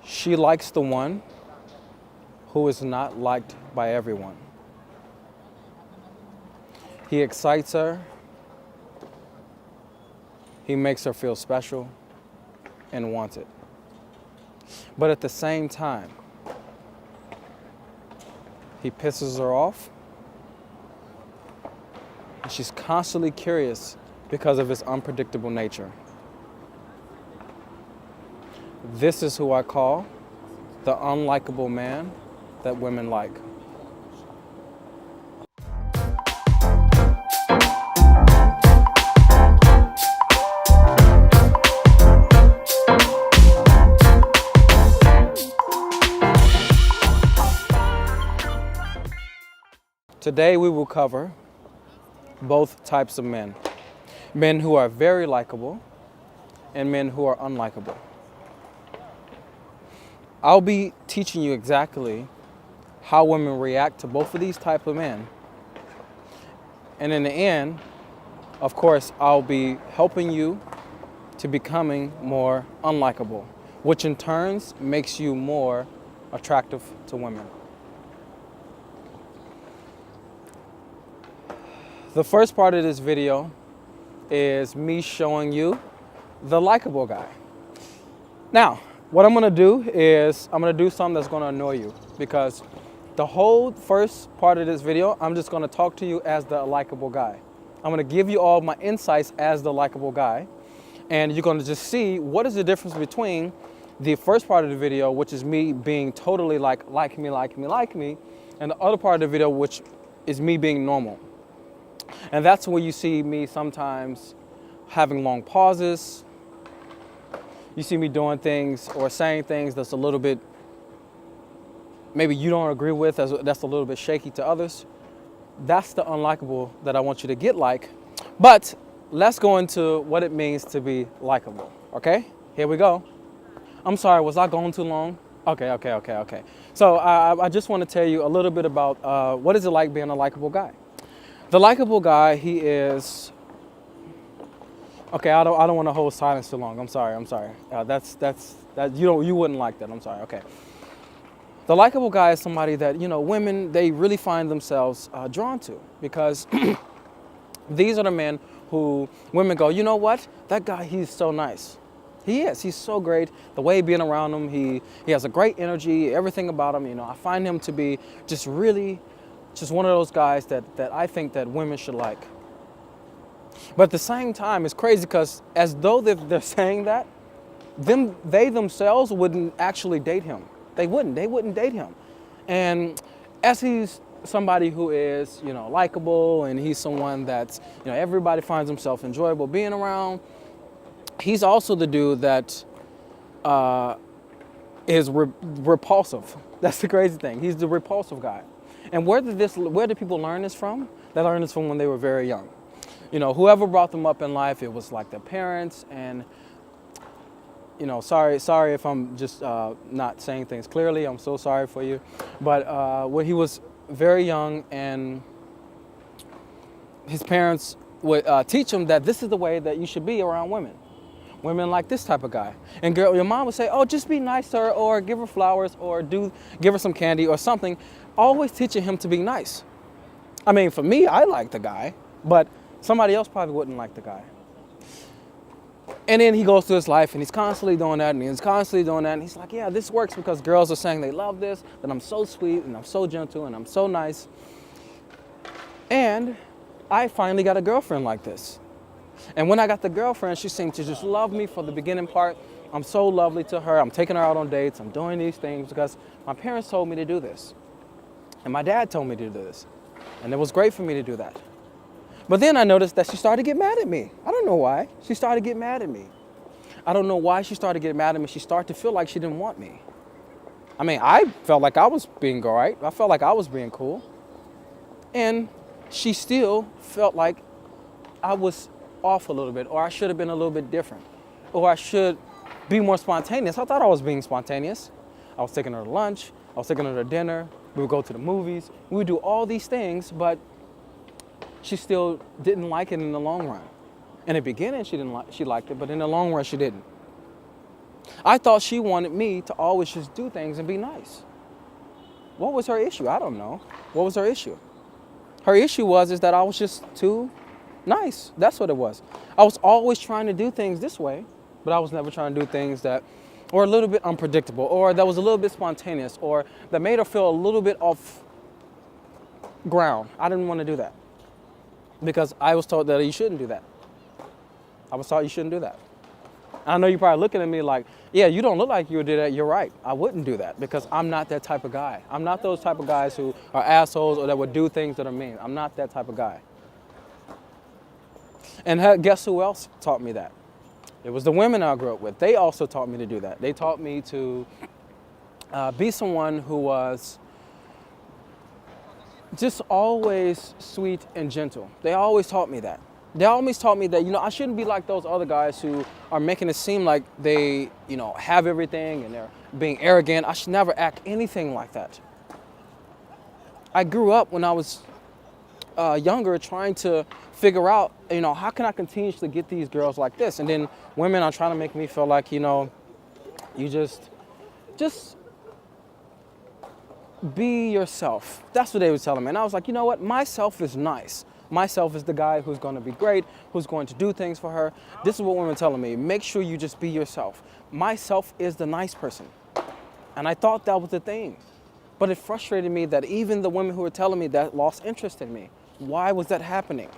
She likes the one who is not liked by everyone. He excites her. He makes her feel special and wanted. But at the same time, he pisses her off. And she's constantly curious because of his unpredictable nature. This is who I call the unlikable man that women like. Today we will cover both types of men. Men who are very likable and men who are unlikable. I'll be teaching you exactly how women react to both of these types of men. And in the end, of course, I'll be helping you to becoming more unlikable, which in turns makes you more attractive to women. The first part of this video is me showing you the likable guy. Now, what I'm gonna do is I'm gonna do something that's gonna annoy you, because the whole first part of this video, I'm just gonna talk to you as the likable guy. I'm gonna give you all my insights as the likable guy, and you're gonna just see what is the difference between the first part of the video, which is me being totally like me, and the other part of the video, which is me being normal. And that's where you see me sometimes having long pauses. You see me doing things or saying things that's a little bit, maybe you don't agree with, that's a little bit shaky to others. That's the unlikable that I want you to get like. But let's go into what it means to be likable, okay? Here we go. I'm sorry, was I going too long? Okay. So I just want to tell you a little bit about what is it like being a likable guy. The likable guy, he is, okay, I don't want to hold silence too long. I'm sorry. You wouldn't like that. I'm sorry. Okay. The likable guy is somebody that, women, they really find themselves drawn to, because these are the men who women go, you know what? That guy, he's so nice. He is. He's so great. The way being around him, he has a great energy, everything about him. I find him to be just one of those guys that I think that women should like. But at the same time, it's crazy, because as though they're saying that, they themselves wouldn't actually date him. They wouldn't date him. And as he's somebody who is, likable, and he's someone that's, everybody finds himself enjoyable being around, he's also the dude that is repulsive. That's the crazy thing. He's the repulsive guy. And where did people learn this from? They learned this from when they were very young. Whoever brought them up in life, it was like their parents. And, sorry if I'm just not saying things clearly. I'm so sorry for you. But when he was very young, and his parents would teach him that this is the way that you should be around women. Women like this type of guy. And girl, your mom would say, oh, just be nice to her, or give her flowers, or give her some candy or something. Always teaching him to be nice. I mean, for me, I like the guy, but somebody else probably wouldn't like the guy. And then he goes through his life, and he's constantly doing that, and he's like, yeah, this works because girls are saying they love this, that I'm so sweet, and I'm so gentle, and I'm so nice. And I finally got a girlfriend like this. And when I got the girlfriend, she seemed to just love me for the beginning part. I'm so lovely to her. I'm taking her out on dates. I'm doing these things because my parents told me to do this. And my dad told me to do this. And it was great for me to do that. But then I noticed that she started to get mad at me. I don't know why. She started to get mad at me. I don't know why she started to get mad at me. She started to feel like she didn't want me. I mean, I felt like I was being all right. I felt like I was being cool. And she still felt like I was off a little bit, or I should have been a little bit different, or I should be more spontaneous. I thought I was being spontaneous. I was taking her to lunch. I was taking her to dinner. We would go to the movies. We would do all these things, but she still didn't like it in the long run. In the beginning, she liked it, but in the long run, she didn't. I thought she wanted me to always just do things and be nice. What was her issue? I don't know. What was her issue? Her issue is that I was just too nice. That's what it was. I was always trying to do things this way, but I was never trying to do things that were a little bit unpredictable, or that was a little bit spontaneous, or that made her feel a little bit off ground. I didn't want to do that because I was told that you shouldn't do that. I was taught you shouldn't do that. I know you're probably looking at me like, yeah, you don't look like you would do that. You're right. I wouldn't do that because I'm not that type of guy. I'm not those type of guys who are assholes or that would do things that are mean. I'm not that type of guy. And guess who else taught me that? It was the women I grew up with. They also taught me to do that. They taught me to be someone who was just always sweet and gentle. They always taught me that. They always taught me that, I shouldn't be like those other guys who are making it seem like they, have everything and they're being arrogant. I should never act anything like that. I grew up when I was younger trying to figure out, how can I continuously get these girls like this? And then women are trying to make me feel like, you just be yourself. That's what they were telling me. And I was like, you know what? Myself is nice. Myself is the guy who's going to be great, who's going to do things for her. This is what women are telling me. Make sure you just be yourself. Myself is the nice person. And I thought that was the thing. But it frustrated me that even the women who were telling me that lost interest in me. Why was that happening?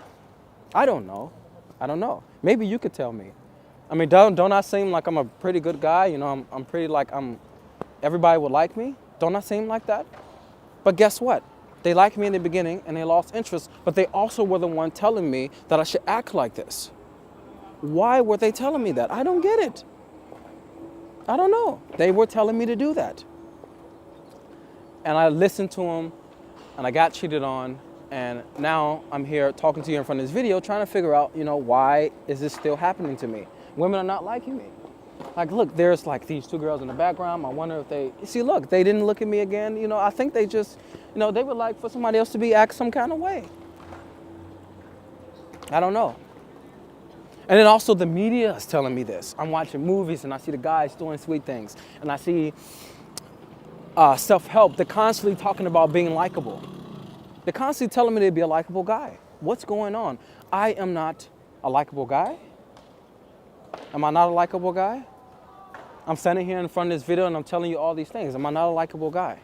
I don't know. Maybe you could tell me. I mean, don't I seem like I'm a pretty good guy? I'm pretty like everybody would like me. Don't I seem like that? But guess what? They liked me in the beginning and they lost interest, but they also were the one telling me that I should act like this. Why were they telling me that? I don't get it. I don't know. They were telling me to do that. And I listened to them and I got cheated on. And now I'm here talking to you in front of this video trying to figure out, why is this still happening to me? Women are not liking me. Like, look, there's like these two girls in the background. I wonder if they didn't look at me again. I think they just, they would like for somebody else to act some kind of way. I don't know. And then also the media is telling me this. I'm watching movies and I see the guys doing sweet things. And I see self-help. They're constantly talking about being likable. They're constantly telling me to be a likable guy. What's going on? I am not a likable guy. Am I not a likable guy? I'm standing here in front of this video and I'm telling you all these things. Am I not a likable guy?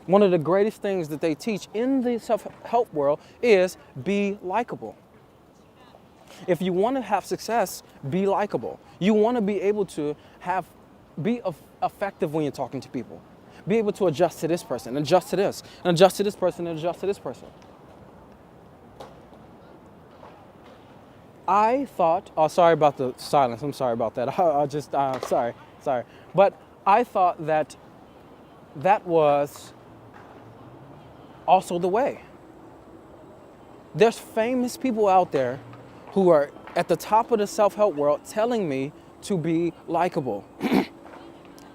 One of the greatest things that they teach in the self-help world is be likable. If you want to have success, be likable. You want to be able to be effective when you're talking to people. Be able to adjust to this person, adjust to this, and adjust to this person, and adjust to this person. I thought, sorry about the silence. I'm sorry about that. Sorry. But I thought that was also the way. There's famous people out there who are at the top of the self-help world telling me to be likable.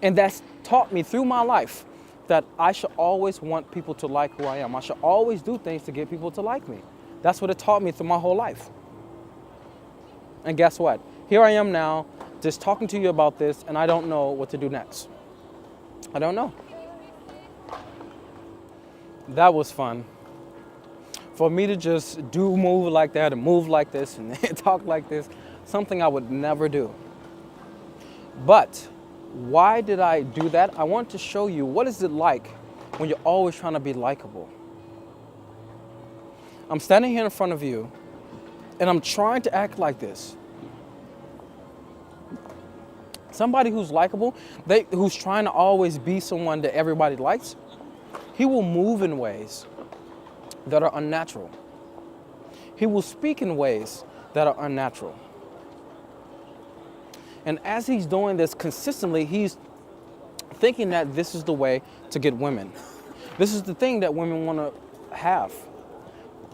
And that's taught me through my life that I should always want people to like who I am. I should always do things to get people to like me. That's what it taught me through my whole life. And guess what? Here I am now, just talking to you about this, and I don't know what to do next. I don't know. That was fun. For me to just move like that and move like this and talk like this, something I would never do. But why did I do that? I want to show you what is it like when you're always trying to be likable. I'm standing here in front of you and I'm trying to act like this. Somebody who's likable, who's trying to always be someone that everybody likes, he will move in ways that are unnatural. He will speak in ways that are unnatural. And as he's doing this consistently, he's thinking that this is the way to get women. This is the thing that women want to have.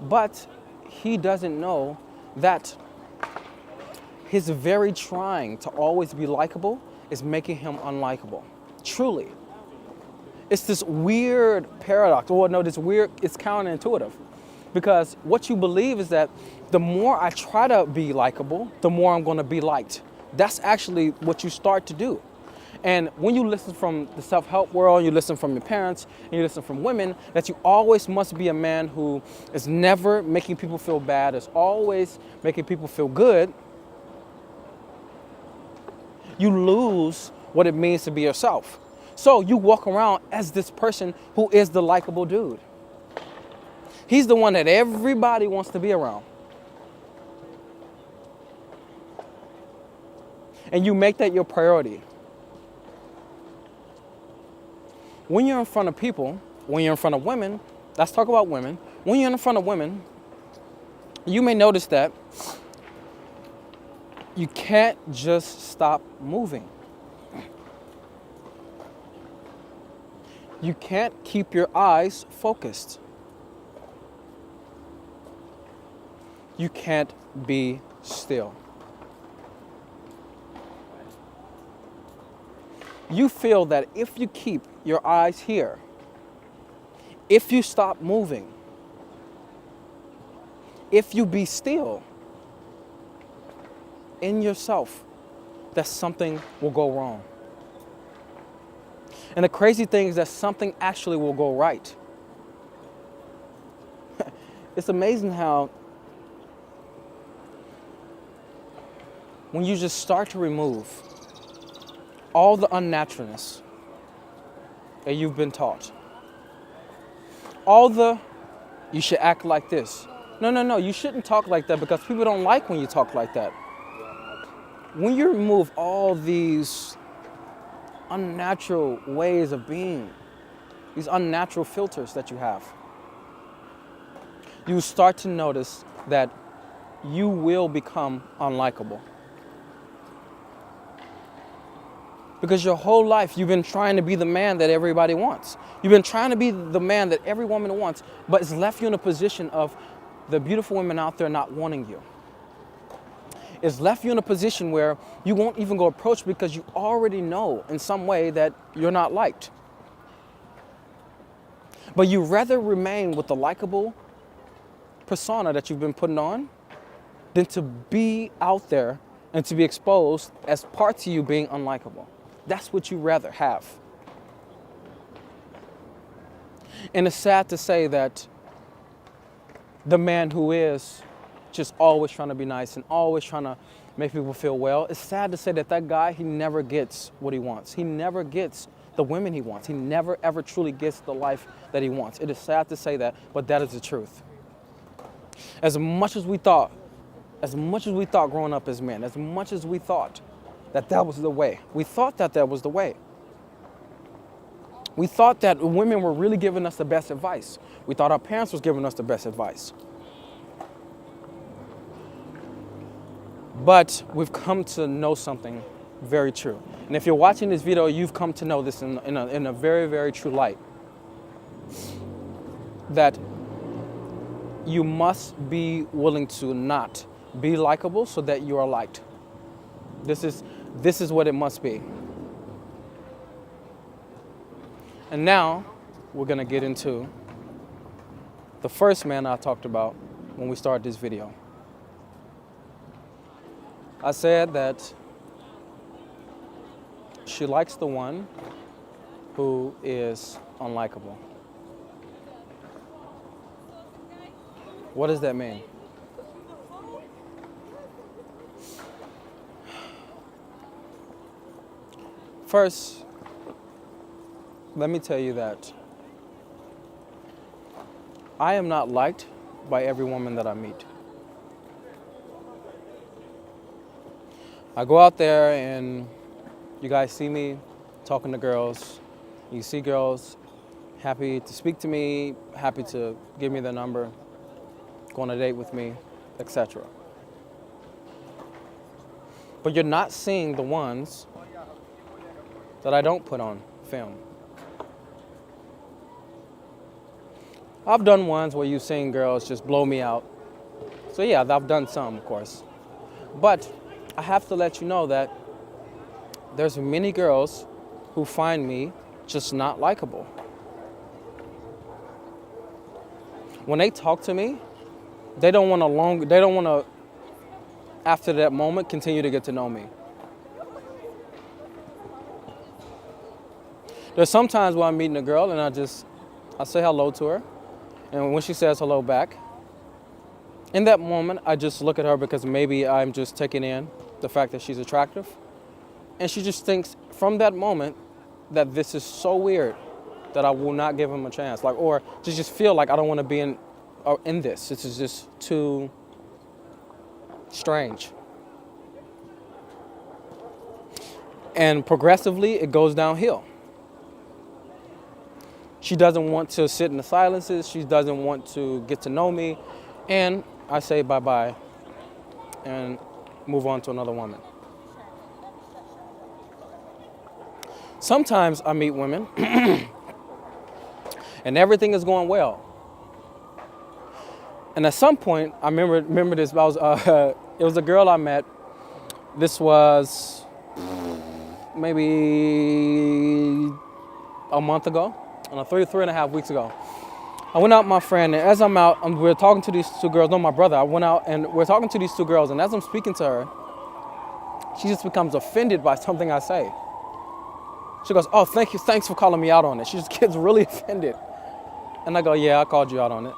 But he doesn't know that his very trying to always be likable is making him unlikable. Truly. It's this weird paradox. It's counterintuitive. Because what you believe is that the more I try to be likable, the more I'm going to be liked. That's actually what you start to do. And when you listen from the self-help world, you listen from your parents, and you listen from women, that you always must be a man who is never making people feel bad, is always making people feel good, you lose what it means to be yourself. So you walk around as this person who is the likable dude. He's the one that everybody wants to be around. And you make that your priority. When you're in front of people, when you're in front of women, let's talk about women. When you're in front of women, you may notice that you can't just stop moving. You can't keep your eyes focused. You can't be still. You feel that if you keep your eyes here, if you stop moving, if you be still in yourself, that something will go wrong. And the crazy thing is that something actually will go right. It's amazing how when you just start to remove all the unnaturalness that you've been taught, all the, you should act like this. No, you shouldn't talk like that because people don't like when you talk like that. When you remove all these unnatural ways of being, these unnatural filters that you have, you start to notice that you will become unlikable. Because your whole life you've been trying to be the man that everybody wants. You've been trying to be the man that every woman wants, but it's left you in a position of the beautiful women out there not wanting you. It's left you in a position where you won't even go approach because you already know in some way that you're not liked. But you rather remain with the likable persona that you've been putting on than to be out there and to be exposed as parts of you being unlikable. That's what you rather have. And it's sad to say that the man who is just always trying to be nice and always trying to make people feel well, it's sad to say that that guy, he never gets what he wants. He never gets the women he wants. He never ever truly gets the life that he wants. It is sad to say that, but that is the truth. As much as we thought growing up as men, as much as we thought that was the way, we thought that was the way. We thought that women were really giving us the best advice. We thought our parents was giving us the best advice. But we've come to know something very true. And if you're watching this video, you've come to know this in a very, very true light. That you must be willing to not be likable so that you are liked. This is what it must be. And now we're gonna get into the first man I talked about when we started this video. I said that she likes the one who is unlikable. What does that mean? First, let me tell you that I am not liked by every woman that I meet. I go out there and you guys see me talking to girls. You see girls happy to speak to me, happy to give me their number, go on a date with me, etc. But you're not seeing the ones that I don't put on film. I've done ones where you've seen girls just blow me out. So yeah, I've done some, of course. But I have to let you know that there's many girls who find me just not likable. When they talk to me, they don't want to, after that moment, continue to get to know me. There's sometimes where I'm meeting a girl and I say hello to her. And when she says hello back, in that moment, I just look at her because maybe I'm just taking in the fact that she's attractive. And she just thinks from that moment that this is so weird that I will not give him a chance. Like, or to just feel like I don't want to be in this. This is just too strange. And progressively, it goes downhill. She doesn't want to sit in the silences. She doesn't want to get to know me. And I say bye-bye and move on to another woman. Sometimes I meet women and everything is going well. And at some point, I remember this, it was a girl I met. This was maybe a month ago, three and a half weeks ago. I went out with my friend, and as I'm out, we're talking to these two girls. No, my brother. I went out, and we're talking to these two girls, and as I'm speaking to her, she just becomes offended by something I say. She goes, "Oh, thanks for calling me out on it." She just gets really offended. And I go, "Yeah, I called you out on it."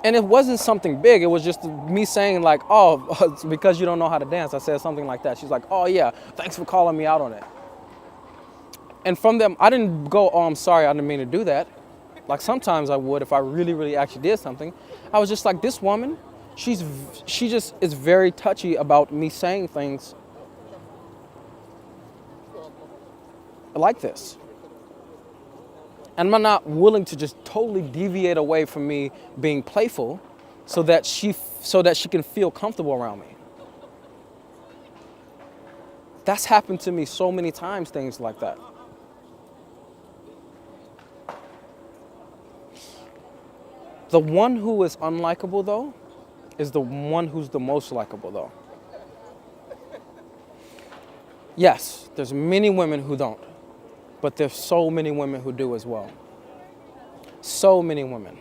And it wasn't something big. It was just me saying like, "Oh, it's because you don't know how to dance." I said something like that. She's like, "Oh yeah, thanks for calling me out on it." And from them, I didn't go, "Oh, I'm sorry, I didn't mean to do that." Like sometimes I would if I really, really actually did something. I was just like, this woman, she just is very touchy about me saying things like this. And I'm not willing to just totally deviate away from me being playful so that she can feel comfortable around me. That's happened to me so many times, things like that. The one who is unlikable, though, is the one who's the most likable, though. Yes, there's many women who don't, but there's so many women who do as well. So many women.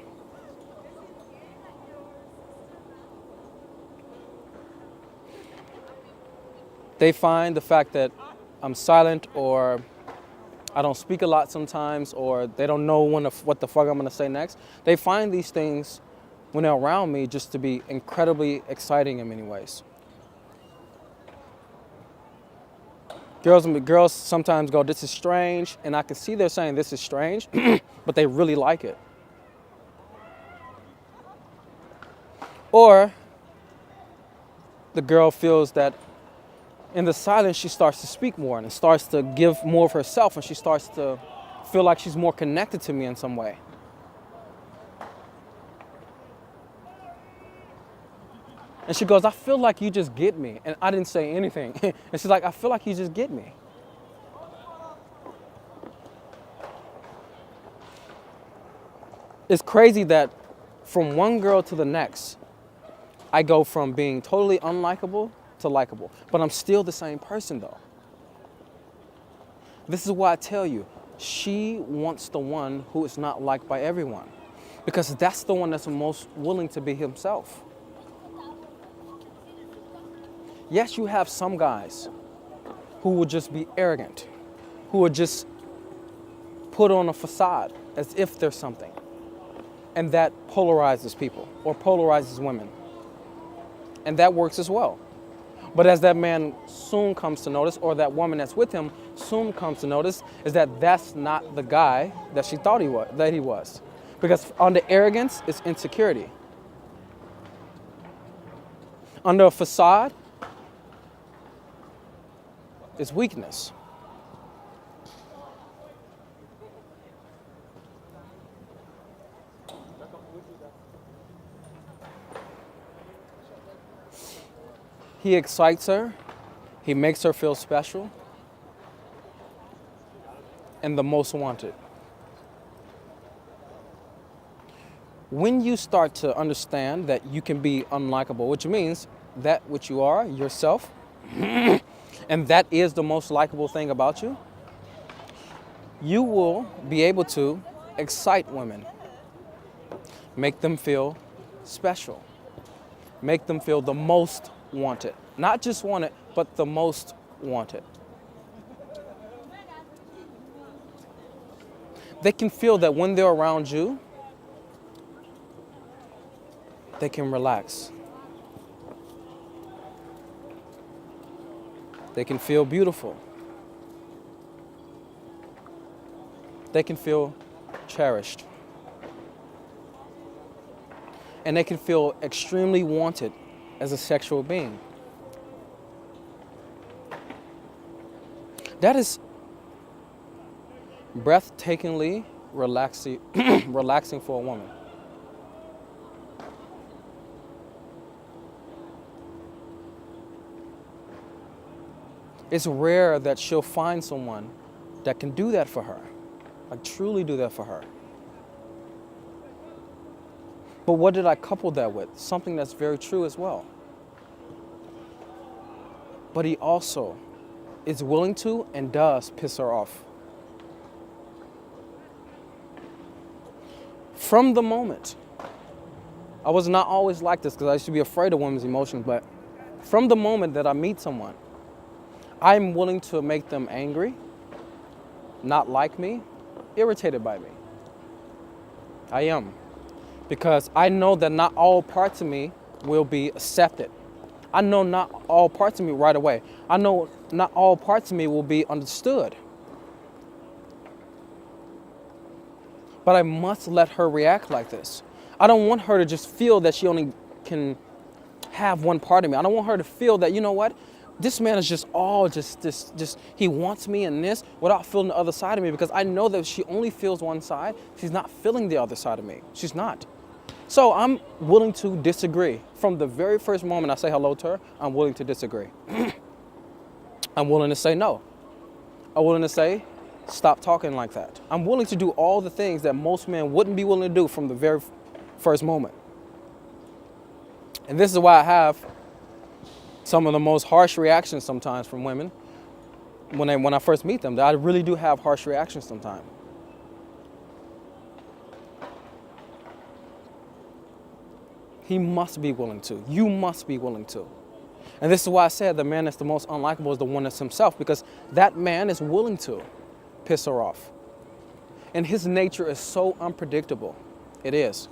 They find the fact that I'm silent or I don't speak a lot sometimes, or they don't know what the fuck I'm gonna say next. They find these things when they're around me just to be incredibly exciting in many ways. Girls sometimes go, "This is strange," and I can see they're saying this is strange, but they really like it. Or the girl feels that in the silence, she starts to speak more and starts to give more of herself, and she starts to feel like she's more connected to me in some way. And she goes, "I feel like you just get me." And I didn't say anything. And she's like, "I feel like you just get me." It's crazy that from one girl to the next, I go from being totally unlikable to likable. But I'm still the same person though. This is why I tell you, she wants the one who is not liked by everyone. Because that's the one that's most willing to be himself. Yes, you have some guys who will just be arrogant, who will just put on a facade as if there's something. And that polarizes people or polarizes women. And that works as well. But as that man soon comes to notice, or that woman that's with him soon comes to notice, is that that's not the guy that she thought he was. Because under arrogance is insecurity. Under a facade is weakness. He excites her, he makes her feel special, and the most wanted. When you start to understand that you can be unlikable, which means that which you are, yourself, and that is the most likable thing about you, you will be able to excite women, make them feel special, make them feel the most wanted. Not just wanted, but the most wanted. They can feel that when they're around you, they can relax. They can feel beautiful. They can feel cherished. And they can feel extremely wanted as a sexual being. That is breathtakingly relaxing, relaxing for a woman. It's rare that she'll find someone that can do that for her, like truly do that for her. But what did I couple that with? Something that's very true as well. But he also is willing to and does piss her off. From the moment, I was not always like this because I used to be afraid of women's emotions, but from the moment that I meet someone, I'm willing to make them angry, not like me, irritated by me. I am. Because I know that not all parts of me will be accepted. I know not all parts of me right away. I know not all parts of me will be understood. But I must let her react like this. I don't want her to just feel that she only can have one part of me. I don't want her to feel that, you know what? This man is just all he wants me in this without feeling the other side of me, because I know that if she only feels one side, she's not feeling the other side of me. She's not. So I'm willing to disagree. From the very first moment I say hello to her, I'm willing to disagree. I'm willing to say no. I'm willing to say, stop talking like that. I'm willing to do all the things that most men wouldn't be willing to do from the very first moment. And this is why I have some of the most harsh reactions sometimes from women when I first meet them. I really do have harsh reactions sometimes. He must be willing to. You must be willing to. And this is why I said the man that's the most unlikable is the one that's himself, because that man is willing to piss her off. And his nature is so unpredictable. It is.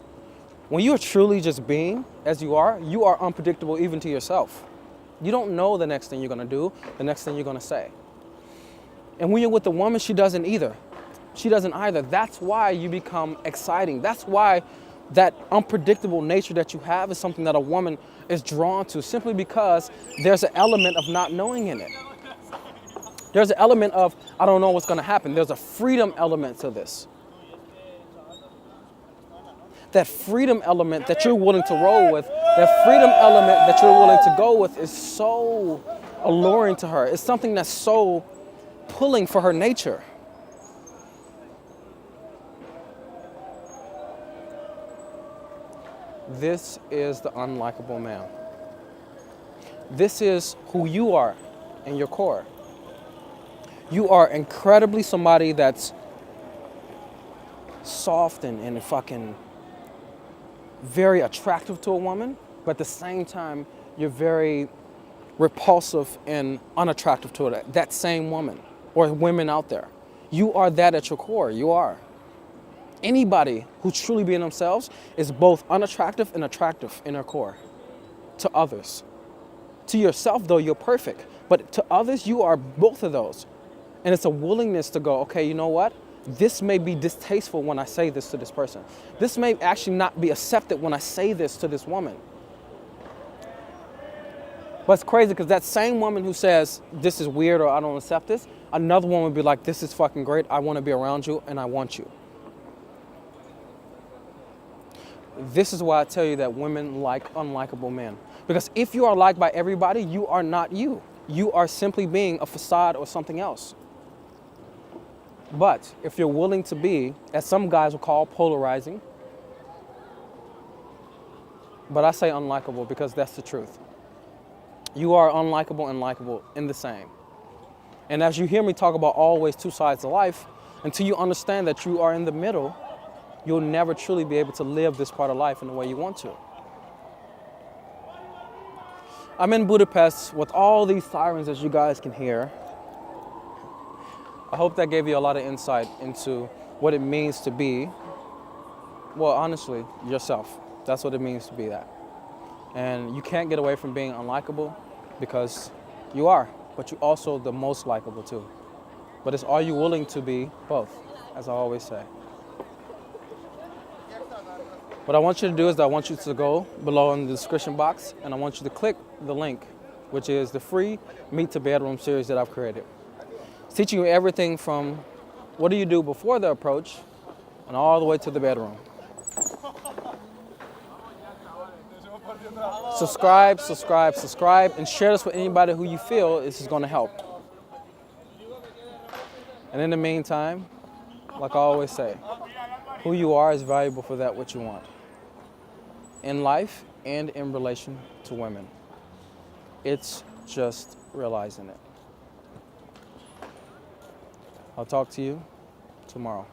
When you're truly just being as you are unpredictable even to yourself. You don't know the next thing you're going to do, the next thing you're going to say. And when you're with a woman, she doesn't either. She doesn't either. That's why you become exciting. That's why that unpredictable nature that you have is something that a woman is drawn to, simply because there's an element of not knowing in it. There's an element of, I don't know what's going to happen. There's a freedom element to this. That freedom element that you're willing to roll with, that freedom element that you're willing to go with is so alluring to her. It's something that's so pulling for her nature. This is the unlikable man. This is who you are in your core. You are incredibly somebody that's soft and fucking very attractive to a woman, but at the same time, you're very repulsive and unattractive to that same woman or women out there. You are that at your core. You are. Anybody who truly being themselves is both unattractive and attractive in their core to others. To yourself, though, you're perfect. But to others, you are both of those. And it's a willingness to go, okay, you know what? This may be distasteful when I say this to this person. This may actually not be accepted when I say this to this woman. But it's crazy because that same woman who says, this is weird or I don't accept this, another woman would be like, this is fucking great. I want to be around you and I want you. This is why I tell you that women like unlikable men. Because if you are liked by everybody, you are not you. You are simply being a facade or something else. But if you're willing to be, as some guys will call, polarizing, but I say unlikable because that's the truth. You are unlikable and likable in the same. And as you hear me talk about always two sides of life, until you understand that you are in the middle, you'll never truly be able to live this part of life in the way you want to. I'm in Budapest with all these sirens, as you guys can hear. I hope that gave you a lot of insight into what it means to be, well, honestly, yourself. That's what it means to be that. And you can't get away from being unlikable because you are, but you're also the most likable too. But it's, are you willing to be both, as I always say. What I want you to do is I want you to go below in the description box and I want you to click the link, which is the free Meet to Bedroom series that I've created. It's teaching you everything from what do you do before the approach and all the way to the bedroom. Subscribe, subscribe, subscribe, and share this with anybody who you feel this is going to help. And in the meantime, like I always say, who you are is valuable for that what you want. In life and in relation to women. It's just realizing it. I'll talk to you tomorrow.